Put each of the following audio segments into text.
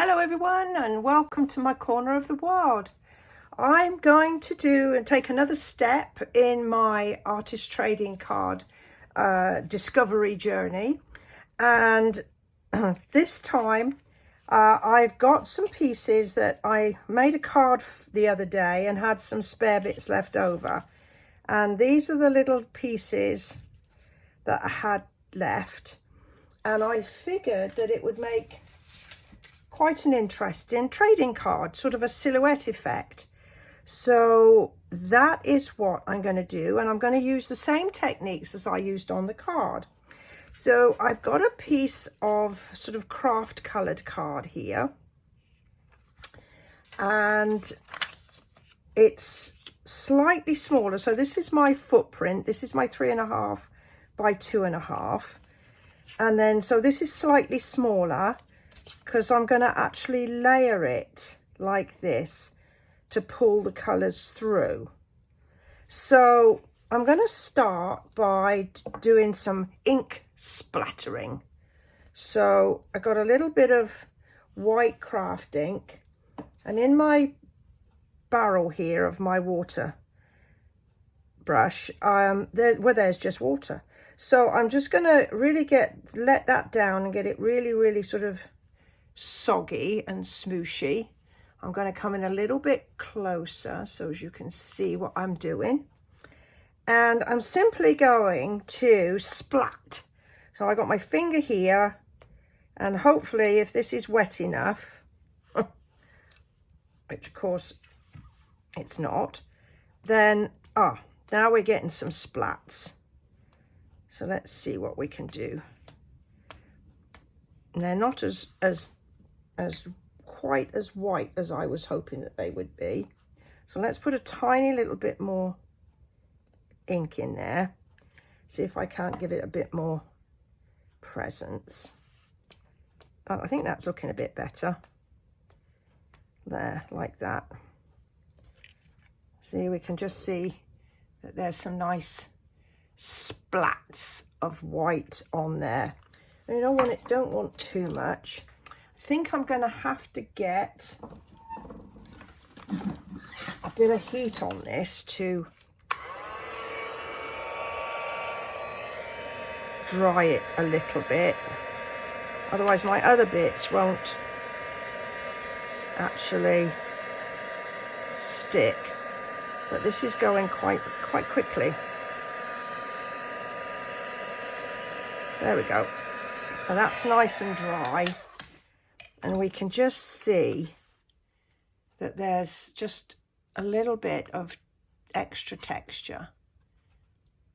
Hello everyone and welcome to my corner of the world. I'm going to do and take another step in my artist trading card discovery journey, and this time I've got some pieces that I made a card the other day and had some spare bits left over, and these are the little pieces that I had left, and I figured that it would make quite an interesting trading card, sort of a silhouette effect. So that is what I'm going to do, and I'm going to use the same techniques as I used on the card. So I've got a piece of sort of craft colored card here, and it's slightly smaller. So this is my footprint. This is my 3.5 by 2.5, and then so this is slightly smaller because I'm going to actually layer it like this to pull the colours through. So I'm going to start by doing some ink splattering. So I got a little bit of white craft ink, and in my barrel here of my water brush, there's just water. So I'm just going to really let that down and get it really sort of soggy and smooshy. I'm going to come in a little bit closer so as you can see what I'm doing, and I'm simply going to splat. So I got my finger here, and hopefully if this is wet enough, which of course it's not, then now we're getting some splats. So let's see what we can do. And they're not as quite as white as I was hoping that they would be. So let's put a tiny little bit more ink in there. See if I can't give it a bit more presence. Oh, I think that's looking a bit better. There, like that. See, we can just see that there's some nice splats of white on there. And you don't want too much. I think I'm going to have to get a bit of heat on this to dry it a little bit, otherwise my other bits won't actually stick. But this is going quite quickly. There we go. So that's nice and dry, and we can just see that there's just a little bit of extra texture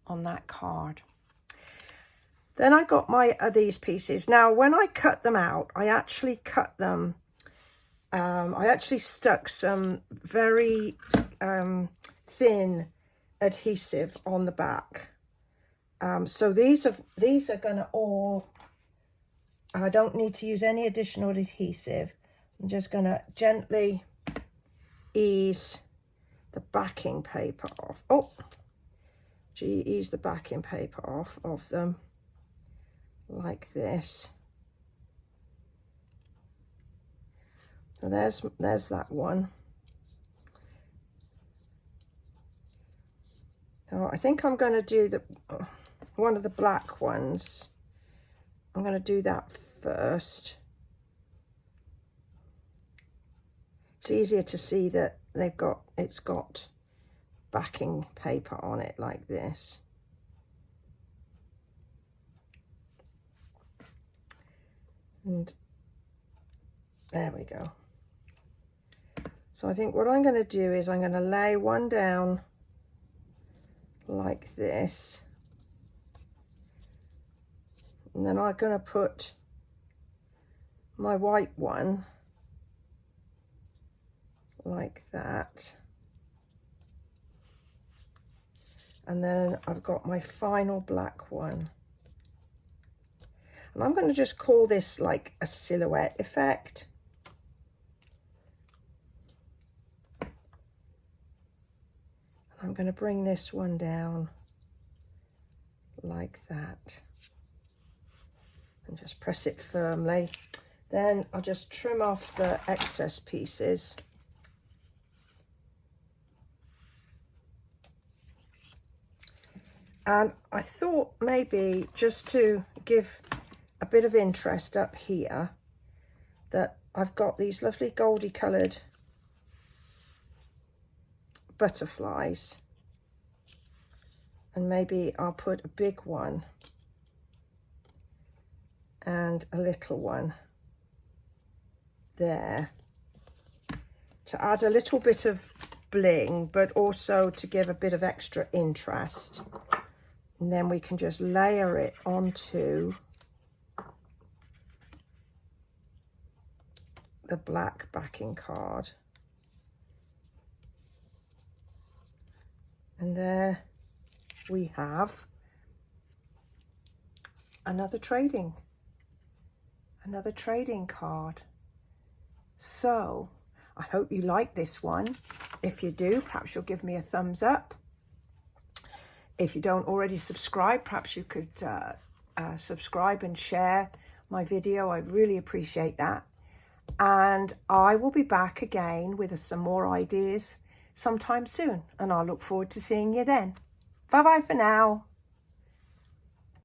on that card. Then I got these pieces. Now when I cut them out, I actually cut them, I actually stuck some very thin adhesive on the back. So these are gonna all, I don't need to use any additional adhesive. I'm just gonna gently ease the backing paper off. Ease the backing paper off of them like this. So there's that one. So I think I'm going to do one of the black ones. I'm going to do that first. It's easier to see that it's got backing paper on it like this. And there we go. So I think what I'm going to do is I'm going to lay one down like this, and then I'm going to put my white one like that, and then I've got my final black one, and I'm going to just call this like a silhouette effect. I'm going to bring this one down like that and just press it firmly. Then I'll just trim off the excess pieces. And I thought maybe just to give a bit of interest up here that I've got these lovely goldy coloured butterflies, and maybe I'll put a big one and a little one there to add a little bit of bling, but also to give a bit of extra interest. And then we can just layer it onto the black backing card. And there we have another trading card. So I hope you like this one. If you do, perhaps you'll give me a thumbs up. If you don't already subscribe, perhaps you could subscribe and share my video. I'd really appreciate that. And I will be back again with some more ideas sometime soon. And I look forward to seeing you then. Bye-bye for now.